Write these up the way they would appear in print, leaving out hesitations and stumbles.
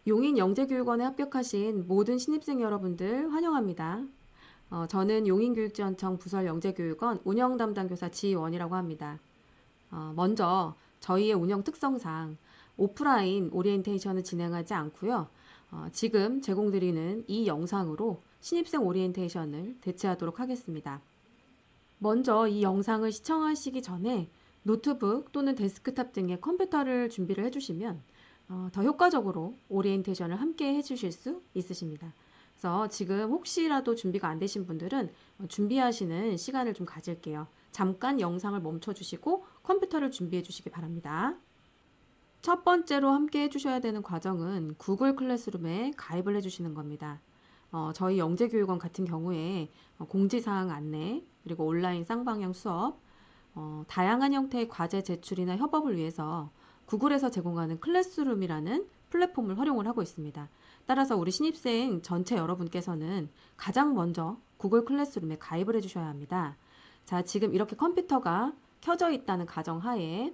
용인 영재교육원에 합격하신 모든 신입생 여러분들 환영합니다. 저는 용인교육지원청 부설 영재교육원 운영 담당 교사 지원이라고 합니다. 먼저 저희의 운영 특성상 오프라인 오리엔테이션을 진행하지 않고요. 지금 제공드리는 이 영상으로 신입생 오리엔테이션을 대체하도록 하겠습니다. 먼저 이 영상을 시청하시기 전에 노트북 또는 데스크탑 등의 컴퓨터를 준비를 해주시면 더 효과적으로 오리엔테이션을 함께 해주실 수 있으십니다. 그래서 지금 혹시라도 준비가 안 되신 분들은 준비하시는 시간을 좀 가질게요. 잠깐 영상을 멈춰주시고 컴퓨터를 준비해 주시기 바랍니다. 첫 번째로 함께 해주셔야 되는 과정은 구글 클래스룸에 가입을 해주시는 겁니다. 저희 영재교육원 같은 경우에 공지사항 안내, 그리고 온라인 쌍방향 수업, 다양한 형태의 과제 제출이나 협업을 위해서 구글에서 제공하는 클래스룸이라는 플랫폼을 활용을 하고 있습니다. 따라서 우리 신입생 전체 여러분께서는 가장 먼저 구글 클래스룸에 가입을 해주셔야 합니다. 자, 지금 이렇게 컴퓨터가 켜져 있다는 가정하에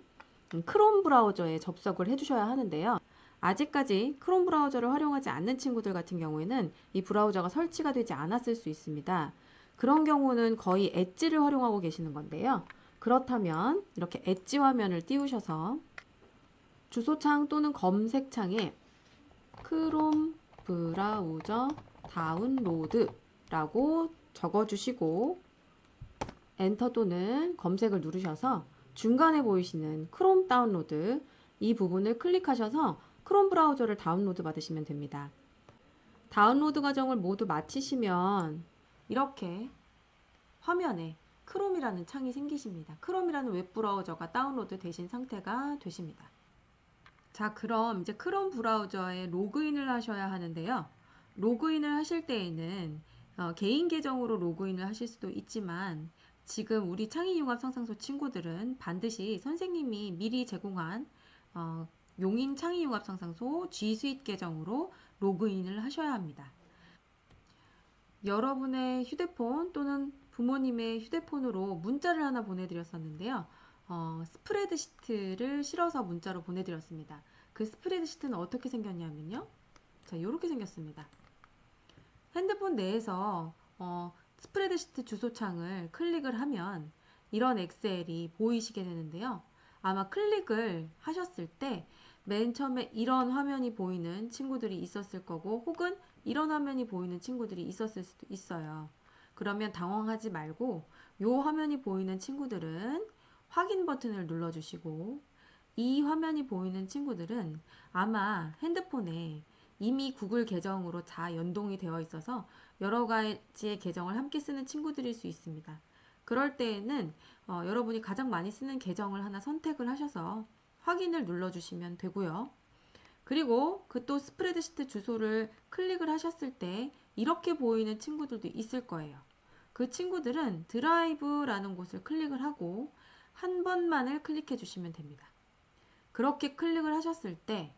크롬 브라우저에 접속을 해주셔야 하는데요. 아직까지 크롬 브라우저를 활용하지 않는 친구들 같은 경우에는 이 브라우저가 설치가 되지 않았을 수 있습니다. 그런 경우는 거의 엣지를 활용하고 계시는 건데요. 그렇다면 이렇게 엣지 화면을 띄우셔서 주소창 또는 검색창에 크롬 브라우저 다운로드라고 적어주시고 엔터 또는 검색을 누르셔서 중간에 보이시는 크롬 다운로드 이 부분을 클릭하셔서 크롬 브라우저를 다운로드 받으시면 됩니다. 다운로드 과정을 모두 마치시면 이렇게 화면에 크롬이라는 창이 생기십니다. 크롬이라는 웹브라우저가 다운로드 되신 상태가 되십니다. 자, 그럼 이제 크롬 브라우저에 로그인을 하셔야 하는데요. 로그인을 하실 때에는 개인 계정으로 로그인을 하실 수도 있지만 지금 우리 창의융합 상상소 친구들은 반드시 선생님이 미리 제공한 용인 창의융합 상상소 G 스윗 계정으로 로그인을 하셔야 합니다. 여러분의 휴대폰 또는 부모님의 휴대폰으로 문자를 하나 보내드렸었는데요. 스프레드시트를 실어서 문자로 보내드렸습니다. 그 스프레드시트는 어떻게 생겼냐면요. 자, 이렇게 생겼습니다. 핸드폰 내에서 스프레드시트 주소창을 클릭을 하면 이런 엑셀이 보이시게 되는데요. 아마 클릭을 하셨을 때 맨 처음에 이런 화면이 보이는 친구들이 있었을 거고 혹은 이런 화면이 보이는 친구들이 있었을 수도 있어요. 그러면 당황하지 말고 이 화면이 보이는 친구들은 확인 버튼을 눌러주시고 이 화면이 보이는 친구들은 아마 핸드폰에 이미 구글 계정으로 다 연동이 되어 있어서 여러 가지의 계정을 함께 쓰는 친구들일 수 있습니다. 그럴 때에는 여러분이 가장 많이 쓰는 계정을 하나 선택을 하셔서 확인을 눌러주시면 되고요. 그리고 그 또 스프레드시트 주소를 클릭을 하셨을 때 이렇게 보이는 친구들도 있을 거예요. 그 친구들은 드라이브라는 곳을 클릭을 하고 한 번만을 클릭해 주시면 됩니다. 그렇게 클릭을 하셨을 때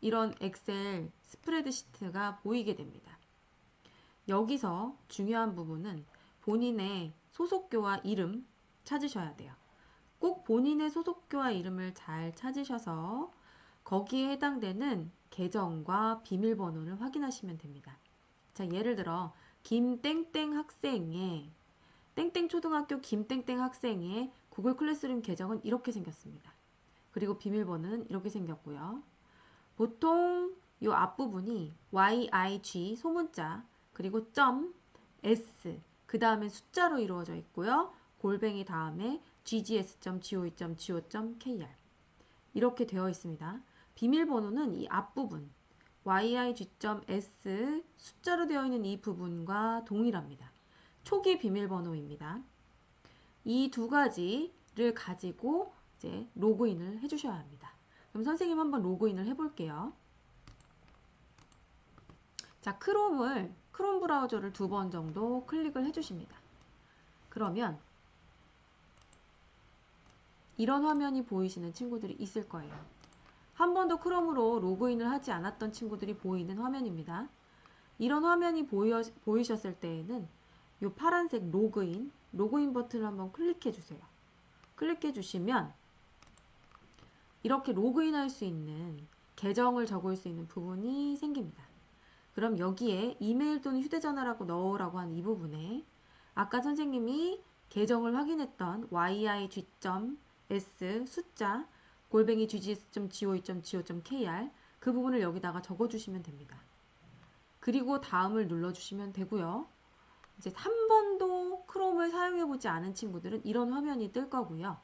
이런 엑셀 스프레드시트가 보이게 됩니다. 여기서 중요한 부분은 본인의 소속교와 이름 찾으셔야 돼요. 꼭 본인의 소속교와 이름을 잘 찾으셔서 거기에 해당되는 계정과 비밀번호를 확인하시면 됩니다. 자, 예를 들어 김땡땡 학생의 땡땡 초등학교 김땡땡 학생의 구글 클래스룸 계정은 이렇게 생겼습니다. 그리고 비밀번호는 이렇게 생겼고요. 보통 이 앞부분이 YIG 소문자 그리고 .s 그 다음에 숫자로 이루어져 있고요. 골뱅이 다음에 ggs.go.go.kr 이렇게 되어 있습니다. 비밀번호는 이 앞부분 yig.s 숫자로 되어 있는 이 부분과 동일합니다. 초기 비밀번호입니다. 이 두 가지를 가지고 이제 로그인을 해주셔야 합니다. 그럼 선생님 한번 로그인을 해볼게요. 자, 크롬 브라우저를 2번 정도 클릭을 해주십니다. 그러면 이런 화면이 보이시는 친구들이 있을 거예요. 한 번도 크롬으로 로그인을 하지 않았던 친구들이 보이는 화면입니다. 이런 화면이 보이셨을 때에는 이 파란색 로그인 버튼을 한번 클릭해 주세요. 클릭해 주시면 이렇게 로그인할 수 있는 계정을 적을 수 있는 부분이 생깁니다. 그럼 여기에 이메일 또는 휴대전화라고 넣으라고 하는 이 부분에 아까 선생님이 계정을 확인했던 yig.s 숫자 골뱅이 ggs.go.kr 그 부분을 여기다가 적어주시면 됩니다. 그리고 다음을 눌러주시면 되고요. 이제 한 번도 크롬을 사용해보지 않은 친구들은 이런 화면이 뜰 거고요.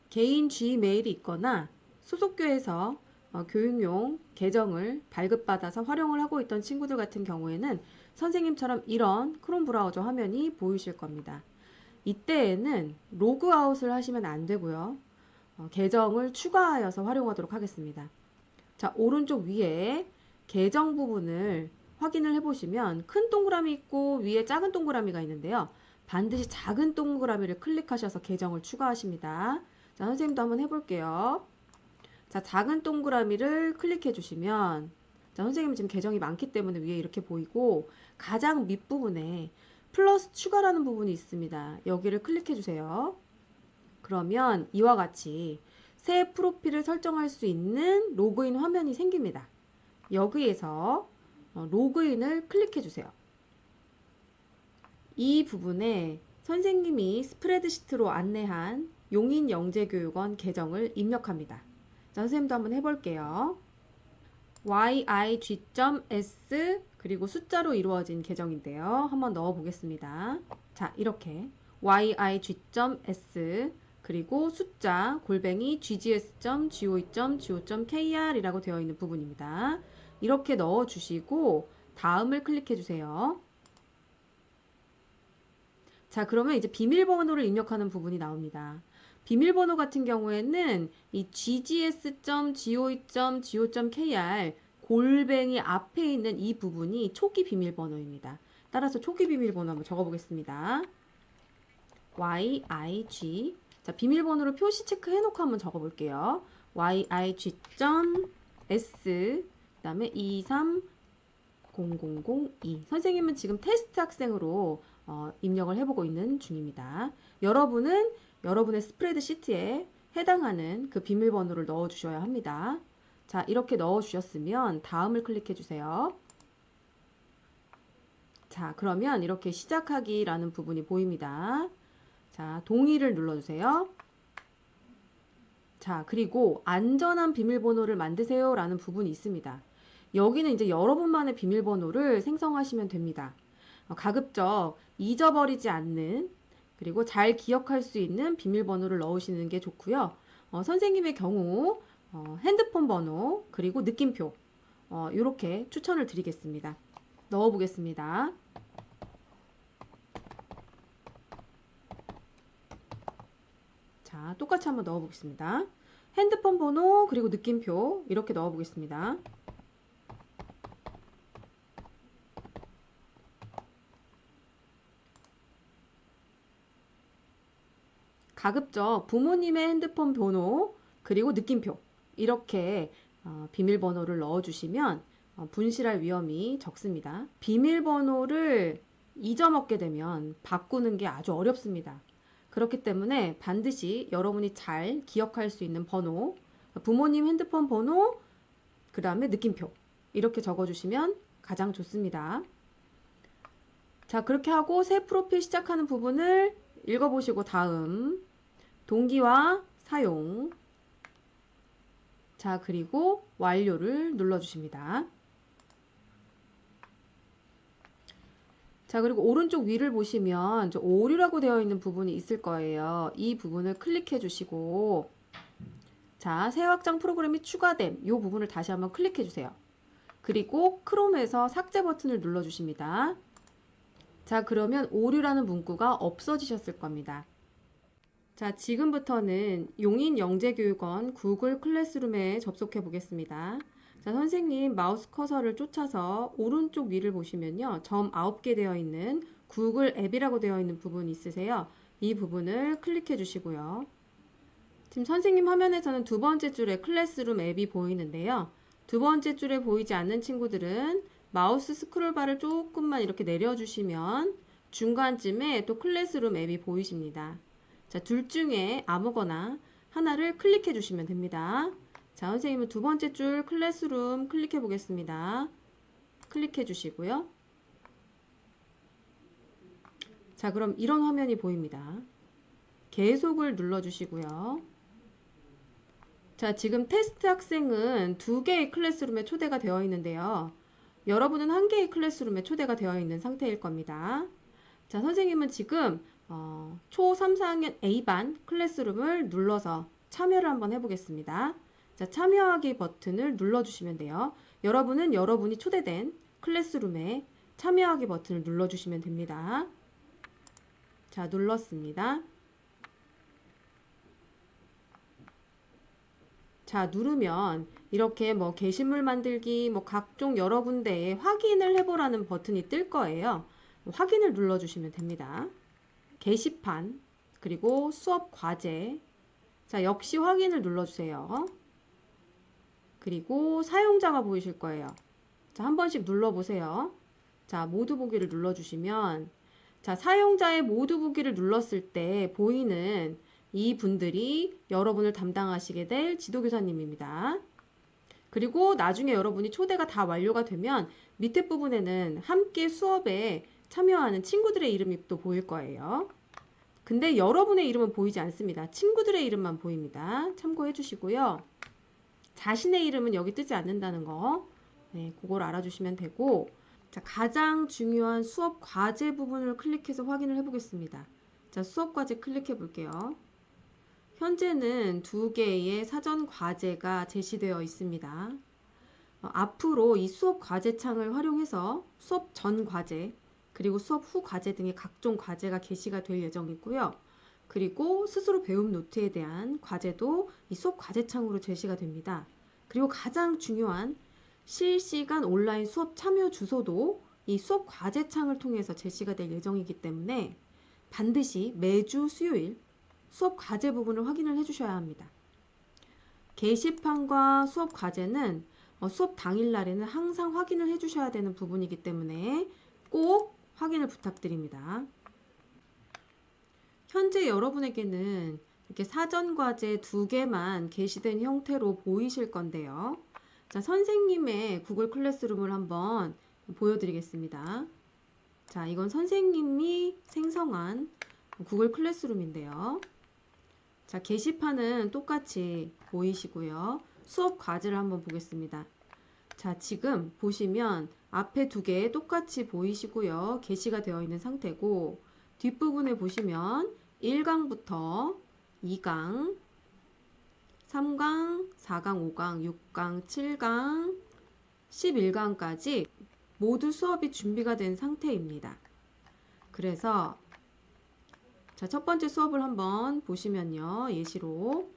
개인 G메일이 있거나 소속교에서 교육용 계정을 발급받아서 활용을 하고 있던 친구들 같은 경우에는 선생님처럼 이런 크롬 브라우저 화면이 보이실 겁니다. 이때에는 로그아웃을 하시면 안 되고요. 계정을 추가하여서 활용하도록 하겠습니다. 자, 오른쪽 위에 계정 부분을 확인을 해보시면 큰 동그라미 있고 위에 작은 동그라미가 있는데요. 반드시 작은 동그라미를 클릭하셔서 계정을 추가하십니다. 자, 선생님도 한번 해볼게요. 자, 작은 동그라미를 클릭해 주시면 자, 선생님은 지금 계정이 많기 때문에 위에 이렇게 보이고 가장 밑부분에 플러스 추가라는 부분이 있습니다. 여기를 클릭해 주세요. 그러면 이와 같이 새 프로필을 설정할 수 있는 로그인 화면이 생깁니다. 여기에서 로그인을 클릭해 주세요. 이 부분에 선생님이 스프레드시트로 안내한 용인영재교육원 계정을 입력합니다. 자, 선생님도 한번 해볼게요. yig.s 그리고 숫자로 이루어진 계정인데요. 한번 넣어 보겠습니다. 자, 이렇게 yig.s 그리고 숫자 골뱅이 ggs.go.kr 이라고 되어 있는 부분입니다. 이렇게 넣어 주시고 다음을 클릭해 주세요. 자, 그러면 이제 비밀번호를 입력하는 부분이 나옵니다. 비밀번호 같은 경우에는 이 ggs.go.kr 골뱅이 앞에 있는 이 부분이 초기 비밀번호입니다. 따라서 초기 비밀번호 한번 적어보겠습니다. yig 자, 비밀번호를 표시 체크해 놓고 한번 적어볼게요. yig.s 그 다음에 2300002 선생님은 지금 테스트 학생으로 입력을 해보고 있는 중입니다. 여러분은 여러분의 스프레드시트에 해당하는 그 비밀번호를 넣어 주셔야 합니다. 자, 이렇게 넣어 주셨으면 다음을 클릭해 주세요. 자, 그러면 이렇게 시작하기라는 부분이 보입니다. 자, 동의를 눌러주세요. 자, 그리고 안전한 비밀번호를 만드세요 라는 부분이 있습니다. 여기는 이제 여러분만의 비밀번호를 생성하시면 됩니다. 가급적 잊어버리지 않는 그리고 잘 기억할 수 있는 비밀번호를 넣으시는 게 좋고요. 선생님의 경우 핸드폰 번호 그리고 느낌표 이렇게 추천을 드리겠습니다. 넣어 보겠습니다. 자, 똑같이 한번 넣어 보겠습니다. 핸드폰 번호 그리고 느낌표 이렇게 넣어 보겠습니다. 가급적 부모님의 핸드폰 번호 그리고 느낌표 이렇게 비밀번호를 넣어주시면 분실할 위험이 적습니다. 비밀번호를 잊어먹게 되면 바꾸는 게 아주 어렵습니다. 그렇기 때문에 반드시 여러분이 잘 기억할 수 있는 번호, 부모님 핸드폰 번호, 그 다음에 느낌표 이렇게 적어주시면 가장 좋습니다. 자, 그렇게 하고 새 프로필 시작하는 부분을 읽어보시고 다음 동기와 사용 자, 그리고 완료를 눌러주십니다. 자, 그리고 오른쪽 위를 보시면 오류라고 되어 있는 부분이 있을 거예요. 이 부분을 클릭해 주시고 자, 새 확장 프로그램이 추가됨 이 부분을 다시 한번 클릭해 주세요. 그리고 크롬에서 삭제 버튼을 눌러 주십니다. 자, 그러면 오류라는 문구가 없어지셨을 겁니다. 자, 지금부터는 용인영재교육원 구글 클래스룸에 접속해 보겠습니다. 자, 선생님 마우스 커서를 쫓아서 오른쪽 위를 보시면요. 점 9개 되어 있는 구글 앱이라고 되어 있는 부분이 있으세요. 이 부분을 클릭해 주시고요. 지금 선생님 화면에서는 두 번째 줄에 클래스룸 앱이 보이는데요. 두 번째 줄에 보이지 않는 친구들은 마우스 스크롤바를 조금만 이렇게 내려주시면 중간쯤에 또 클래스룸 앱이 보이십니다. 자, 둘 중에 아무거나 하나를 클릭해 주시면 됩니다. 자, 선생님은 두 번째 줄 클래스룸 클릭해 보겠습니다. 클릭해 주시고요. 자, 그럼 이런 화면이 보입니다. 계속을 눌러 주시고요. 자, 지금 테스트 학생은 2개의 클래스룸에 초대가 되어 있는데요. 여러분은 1개의 클래스룸에 초대가 되어 있는 상태일 겁니다. 자, 선생님은 지금 초 3, 4학년 A반 클래스룸을 눌러서 참여를 한번 해보겠습니다. 자, 참여하기 버튼을 눌러주시면 돼요. 여러분은 여러분이 초대된 클래스룸에 참여하기 버튼을 눌러주시면 됩니다. 자, 눌렀습니다. 자, 누르면 이렇게 뭐 게시물 만들기, 뭐 각종 여러 군데에 확인을 해보라는 버튼이 뜰 거예요. 확인을 눌러주시면 됩니다. 게시판, 그리고 수업 과제. 자, 역시 확인을 눌러주세요. 그리고 사용자가 보이실 거예요. 자, 한 번씩 눌러보세요. 자, 모두 보기를 눌러주시면, 자, 사용자의 모두 보기를 눌렀을 때 보이는 이 분들이 여러분을 담당하시게 될 지도교사님입니다. 그리고 나중에 여러분이 초대가 다 완료가 되면 밑에 부분에는 함께 수업에 참여하는 친구들의 이름이 또 보일 거예요. 근데 여러분의 이름은 보이지 않습니다. 친구들의 이름만 보입니다. 참고해 주시고요. 자신의 이름은 여기 뜨지 않는다는 거, 네, 그걸 알아주시면 되고, 자, 가장 중요한 수업 과제 부분을 클릭해서 확인을 해보겠습니다. 자, 수업 과제 클릭해 볼게요. 현재는 2개의 사전 과제가 제시되어 있습니다. 앞으로 이 수업 과제 창을 활용해서 수업 전 과제, 그리고 수업 후 과제 등의 각종 과제가 게시가 될 예정이고요. 그리고 스스로 배움 노트에 대한 과제도 이 수업 과제 창으로 제시가 됩니다. 그리고 가장 중요한 실시간 온라인 수업 참여 주소도 이 수업 과제 창을 통해서 제시가 될 예정이기 때문에 반드시 매주 수요일 수업 과제 부분을 확인을 해주셔야 합니다. 게시판과 수업 과제는 수업 당일날에는 항상 확인을 해주셔야 되는 부분이기 때문에 꼭 확인을 부탁드립니다. 현재 여러분에게는 이렇게 사전 과제 2개만 게시된 형태로 보이실 건데요. 자, 선생님의 구글 클래스룸을 한번 보여드리겠습니다. 자, 이건 선생님이 생성한 구글 클래스룸인데요. 자, 게시판은 똑같이 보이시고요. 수업 과제를 한번 보겠습니다. 자, 지금 보시면 앞에 2개 똑같이 보이시고요. 게시가 되어 있는 상태고, 뒷부분에 보시면 1강부터 2강, 3강, 4강, 5강, 6강, 7강, 11강까지 모두 수업이 준비가 된 상태입니다. 그래서 자, 첫 번째 수업을 한번 보시면요. 예시로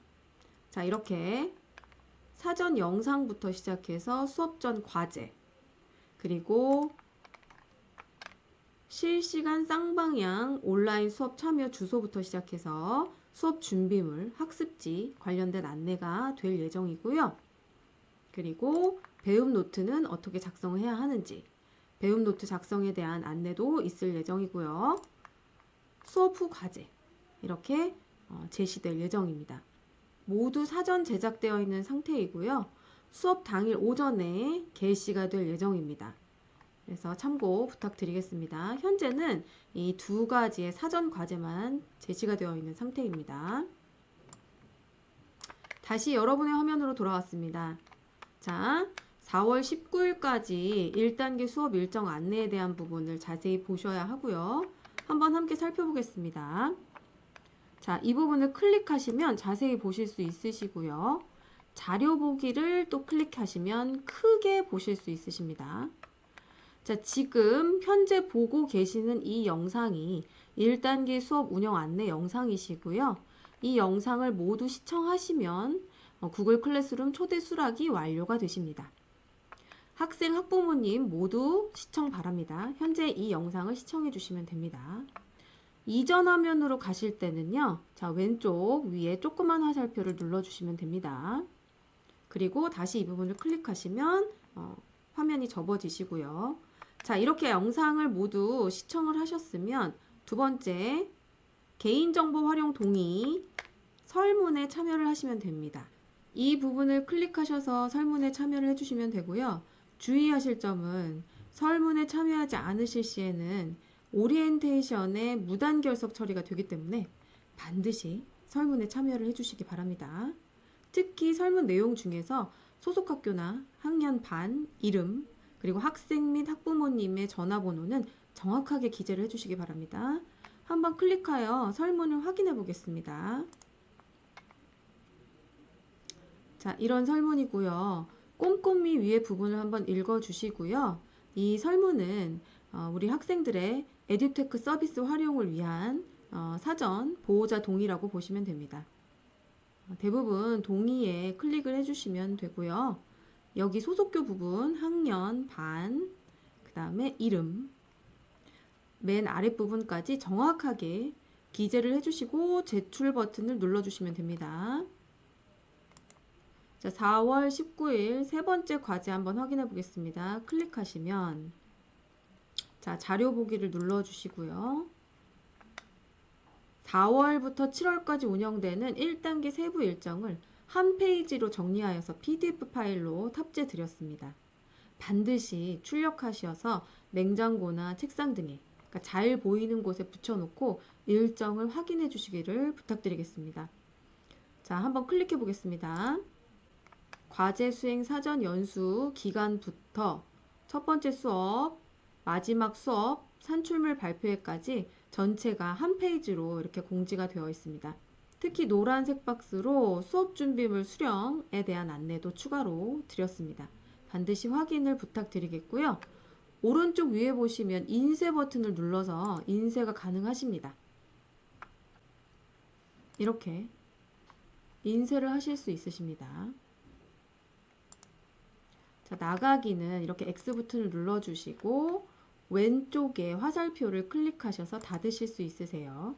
자, 이렇게 사전 영상부터 시작해서 수업 전 과제, 그리고 실시간 쌍방향 온라인 수업 참여 주소부터 시작해서 수업 준비물, 학습지 관련된 안내가 될 예정이고요. 그리고 배움 노트는 어떻게 작성해야 하는지, 배움 노트 작성에 대한 안내도 있을 예정이고요. 수업 후 과제 이렇게 제시될 예정입니다. 모두 사전 제작되어 있는 상태이고요. 수업 당일 오전에 게시가 될 예정입니다. 그래서 참고 부탁드리겠습니다. 현재는 이 2가지의 사전 과제만 제시가 되어 있는 상태입니다. 다시 여러분의 화면으로 돌아왔습니다. 자, 4월 19일까지 1단계 수업 일정 안내에 대한 부분을 자세히 보셔야 하고요. 한번 함께 살펴보겠습니다. 자, 이 부분을 클릭하시면 자세히 보실 수 있으시고요. 자료 보기를 또 클릭하시면 크게 보실 수 있으십니다. 자, 지금 현재 보고 계시는 이 영상이 1단계 수업 운영 안내 영상이시고요. 이 영상을 모두 시청하시면 구글 클래스룸 초대 수락이 완료가 되십니다. 학생, 학부모님 모두 시청 바랍니다. 현재 이 영상을 시청해 주시면 됩니다. 이전 화면으로 가실 때는요. 자, 왼쪽 위에 조그만 화살표를 눌러주시면 됩니다. 그리고 다시 이 부분을 클릭하시면 화면이 접어지시고요. 자, 이렇게 영상을 모두 시청을 하셨으면 두 번째, 개인정보 활용 동의 설문에 참여를 하시면 됩니다. 이 부분을 클릭하셔서 설문에 참여를 해주시면 되고요. 주의하실 점은 설문에 참여하지 않으실 시에는 오리엔테이션의 무단 결석 처리가 되기 때문에 반드시 설문에 참여를 해주시기 바랍니다. 특히 설문 내용 중에서 소속 학교나 학년 반, 이름, 그리고 학생 및 학부모님의 전화번호는 정확하게 기재를 해주시기 바랍니다. 한번 클릭하여 설문을 확인해 보겠습니다. 자, 이런 설문이고요. 꼼꼼히 위에 부분을 한번 읽어 주시고요. 이 설문은 우리 학생들의 에듀테크 서비스 활용을 위한 사전 보호자 동의라고 보시면 됩니다. 대부분 동의에 클릭을 해주시면 되고요. 여기 소속교 부분, 학년, 반, 그 다음에 이름, 맨 아랫부분까지 정확하게 기재를 해주시고 제출 버튼을 눌러주시면 됩니다. 자, 4월 19일 세 번째 과제 한번 확인해 보겠습니다. 클릭하시면 자, 자료 보기를 눌러주시고요. 4월부터 7월까지 운영되는 1단계 세부 일정을 한 페이지로 정리하여서 PDF 파일로 탑재 드렸습니다. 반드시 출력하셔서 냉장고나 책상 등에 그러니까 잘 보이는 곳에 붙여놓고 일정을 확인해 주시기를 부탁드리겠습니다. 자, 한번 클릭해 보겠습니다. 과제 수행 사전 연수 기간부터 첫 번째 수업, 마지막 수업, 산출물 발표회까지 전체가 한 페이지로 이렇게 공지가 되어 있습니다. 특히 노란색 박스로 수업 준비물 수령에 대한 안내도 추가로 드렸습니다. 반드시 확인을 부탁드리겠고요. 오른쪽 위에 보시면 인쇄 버튼을 눌러서 인쇄가 가능하십니다. 이렇게 인쇄를 하실 수 있으십니다. 자, 나가기는 이렇게 X 버튼을 눌러주시고 왼쪽에 화살표를 클릭하셔서 닫으실 수 있으세요.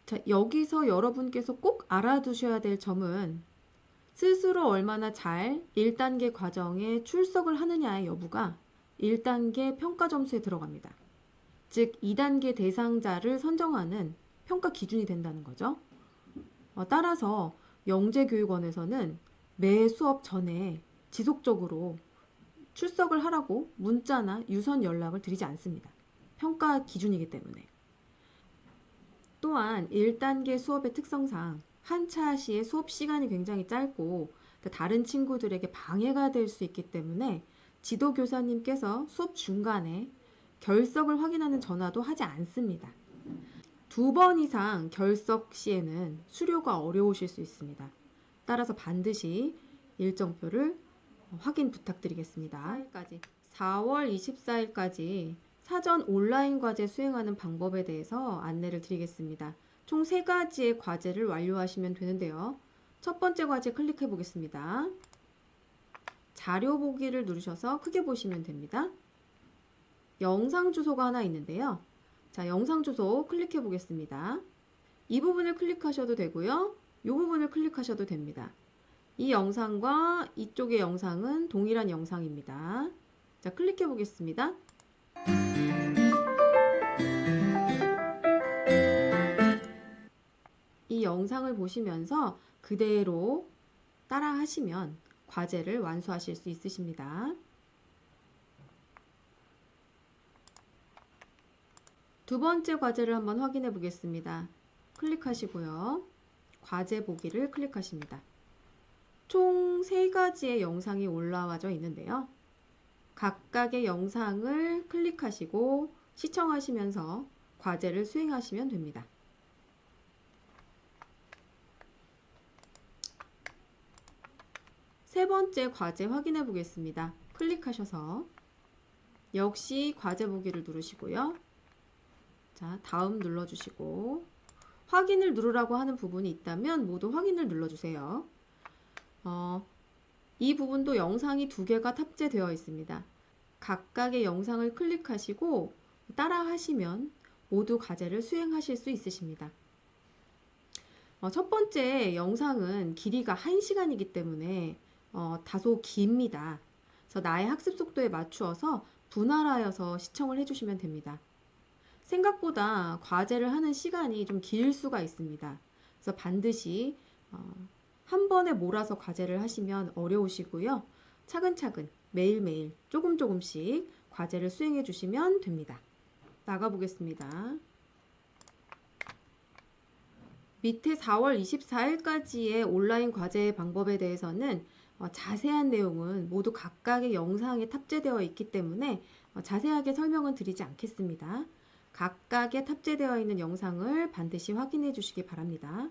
자, 여기서 여러분께서 꼭 알아두셔야 될 점은 스스로 얼마나 잘 1단계 과정에 출석을 하느냐의 여부가 1단계 평가 점수에 들어갑니다. 즉 2단계 대상자를 선정하는 평가 기준이 된다는 거죠. 따라서 영재교육원에서는 매 수업 전에 지속적으로 출석을 하라고 문자나 유선 연락을 드리지 않습니다. 평가 기준이기 때문에. 또한 1단계 수업의 특성상 한차 시의 수업 시간이 굉장히 짧고 다른 친구들에게 방해가 될 수 있기 때문에 지도교사님께서 수업 중간에 결석을 확인하는 전화도 하지 않습니다. 2번 이상 결석 시에는 수료가 어려우실 수 있습니다. 따라서 반드시 일정표를 확인 부탁드리겠습니다. 4월 24일까지 사전 온라인 과제 수행하는 방법에 대해서 안내를 드리겠습니다. 총 3가지의 과제를 완료하시면 되는데요. 첫 번째 과제 클릭해 보겠습니다. 자료 보기를 누르셔서 크게 보시면 됩니다. 영상 주소가 하나 있는데요. 자, 영상 주소 클릭해 보겠습니다. 이 부분을 클릭하셔도 되고요. 이 부분을 클릭하셔도 됩니다. 이 영상과 이쪽의 영상은 동일한 영상입니다. 자, 클릭해 보겠습니다. 이 영상을 보시면서 그대로 따라 하시면 과제를 완수하실 수 있으십니다. 두 번째 과제를 한번 확인해 보겠습니다. 클릭하시고요. 과제 보기를 클릭하십니다. 총 3가지의 영상이 올라와져 있는데요. 각각의 영상을 클릭하시고 시청하시면서 과제를 수행하시면 됩니다. 세 번째 과제 확인해 보겠습니다. 클릭하셔서 역시 과제 보기를 누르시고요. 자, 다음 눌러주시고 확인을 누르라고 하는 부분이 있다면 모두 확인을 눌러주세요. 이 부분도 영상이 2개가 탑재되어 있습니다. 각각의 영상을 클릭하시고 따라 하시면 모두 과제를 수행하실 수 있으십니다. 첫 번째 영상은 길이가 1시간이기 때문에 다소 깁니다. 그래서 나의 학습 속도에 맞추어서 분할하여서 시청을 해주시면 됩니다. 생각보다 과제를 하는 시간이 좀 길 수가 있습니다. 그래서 반드시 한 번에 몰아서 과제를 하시면 어려우시고요. 차근차근 매일매일 조금씩 과제를 수행해 주시면 됩니다. 나가 보겠습니다. 밑에 4월 24일까지의 온라인 과제 방법에 대해서는 자세한 내용은 모두 각각의 영상에 탑재되어 있기 때문에 자세하게 설명은 드리지 않겠습니다. 각각의 탑재되어 있는 영상을 반드시 확인해 주시기 바랍니다.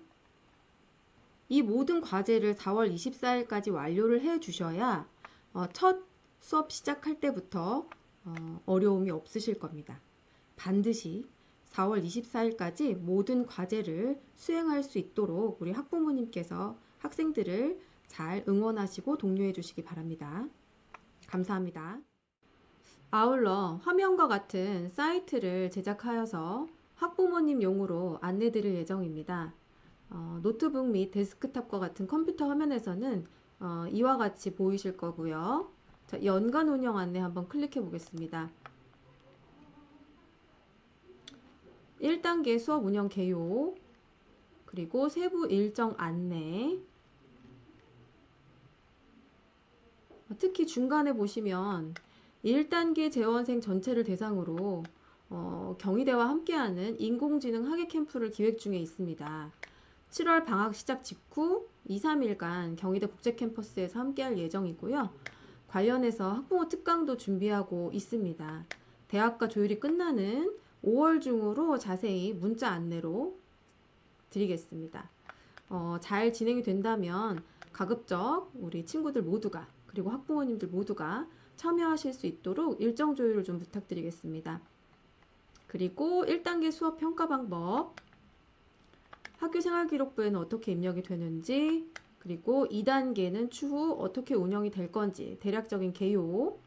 이 모든 과제를 4월 24일까지 완료를 해 주셔야 첫 수업 시작할 때부터 어려움이 없으실 겁니다. 반드시 4월 24일까지 모든 과제를 수행할 수 있도록 우리 학부모님께서 학생들을 잘 응원하시고 독려해 주시기 바랍니다. 감사합니다. 아울러 화면과 같은 사이트를 제작하여서 학부모님 용으로 안내 드릴 예정입니다. 노트북 및 데스크탑과 같은 컴퓨터 화면에서는 이와 같이 보이실 거고요. 자, 연간 운영 안내 한번 클릭해 보겠습니다. 1단계 수업 운영 개요, 그리고 세부 일정 안내, 특히 중간에 보시면 1단계 재원생 전체를 대상으로 경희대와 함께하는 인공지능 학예 캠프를 기획 중에 있습니다. 7월 방학 시작 직후 2, 3일간 경희대 국제캠퍼스에서 함께할 예정이고요. 관련해서 학부모 특강도 준비하고 있습니다. 대학과 조율이 끝나는 5월 중으로 자세히 문자 안내로 드리겠습니다. 잘 진행이 된다면 가급적 우리 친구들 모두가, 그리고 학부모님들 모두가 참여하실 수 있도록 일정 조율을 좀 부탁드리겠습니다. 그리고 1단계 수업 평가 방법, 학교생활기록부에는 어떻게 입력이 되는지, 그리고 2단계는 추후 어떻게 운영이 될 건지 대략적인 개요,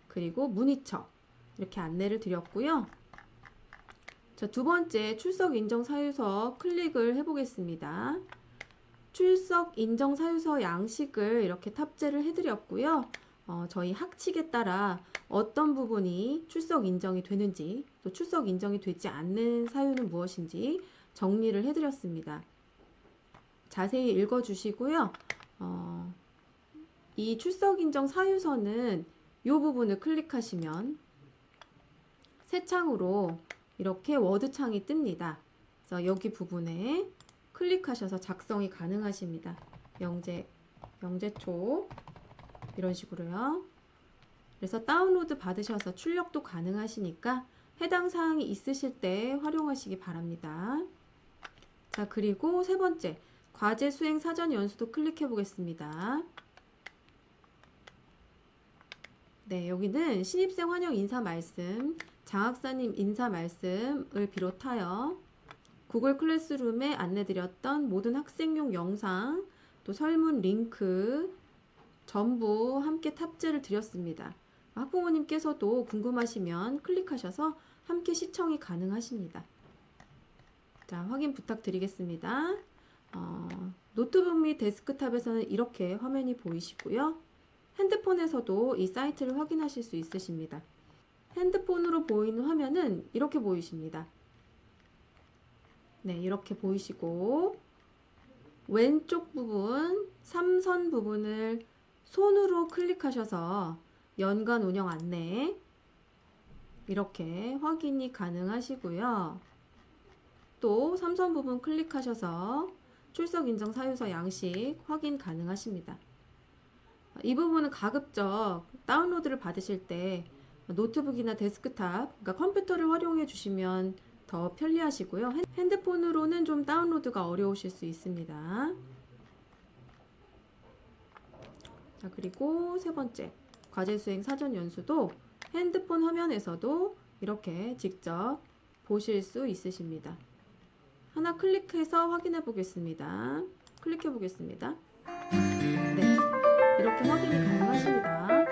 그리고 문의처 이렇게 안내를 드렸고요. 자, 두 번째 출석 인정 사유서 클릭을 해보겠습니다. 출석 인정 사유서 양식을 이렇게 탑재를 해드렸고요. 저희 학칙에 따라 어떤 부분이 출석 인정이 되는지, 또 출석 인정이 되지 않는 사유는 무엇인지 정리를 해드렸습니다. 자세히 읽어주시고요. 이 출석 인정 사유서는 이 부분을 클릭하시면 새 창으로 이렇게 워드 창이 뜹니다. 그래서 여기 부분에 클릭하셔서 작성이 가능하십니다. 영재초 이런 식으로요. 그래서 다운로드 받으셔서 출력도 가능하시니까 해당 사항이 있으실 때 활용하시기 바랍니다. 자, 그리고 세 번째 과제 수행 사전 연수도 클릭해 보겠습니다. 네, 여기는 신입생 환영 인사 말씀, 장학사님 인사 말씀을 비롯하여 구글 클래스룸에 안내드렸던 모든 학생용 영상, 또 설문 링크 전부 함께 탑재를 드렸습니다. 학부모님께서도 궁금하시면 클릭하셔서 함께 시청이 가능하십니다. 자, 확인 부탁드리겠습니다. 노트북 및 데스크탑에서는 이렇게 화면이 보이시고요. 핸드폰에서도 이 사이트를 확인하실 수 있으십니다. 핸드폰으로 보이는 화면은 이렇게 보이십니다. 네, 이렇게 보이시고 왼쪽 부분, 3선 부분을 손으로 클릭하셔서 연간 운영 안내 이렇게 확인이 가능하시고요. 또 3선 부분 클릭하셔서 출석 인정 사유서 양식 확인 가능하십니다. 이 부분은 가급적 다운로드를 받으실 때 노트북이나 데스크탑, 그러니까 컴퓨터를 활용해 주시면 더 편리하시고요. 핸드폰으로는 좀 다운로드가 어려우실 수 있습니다. 자, 그리고 세 번째, 과제 수행 사전 연수도 핸드폰 화면에서도 이렇게 직접 보실 수 있으십니다. 하나 클릭해서 확인해 보겠습니다. 클릭해 보겠습니다. 네, 이렇게 확인이 가능하십니다.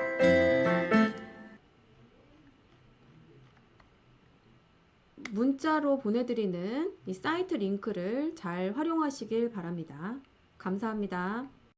문자로 보내드리는 이 사이트 링크를 잘 활용하시길 바랍니다. 감사합니다.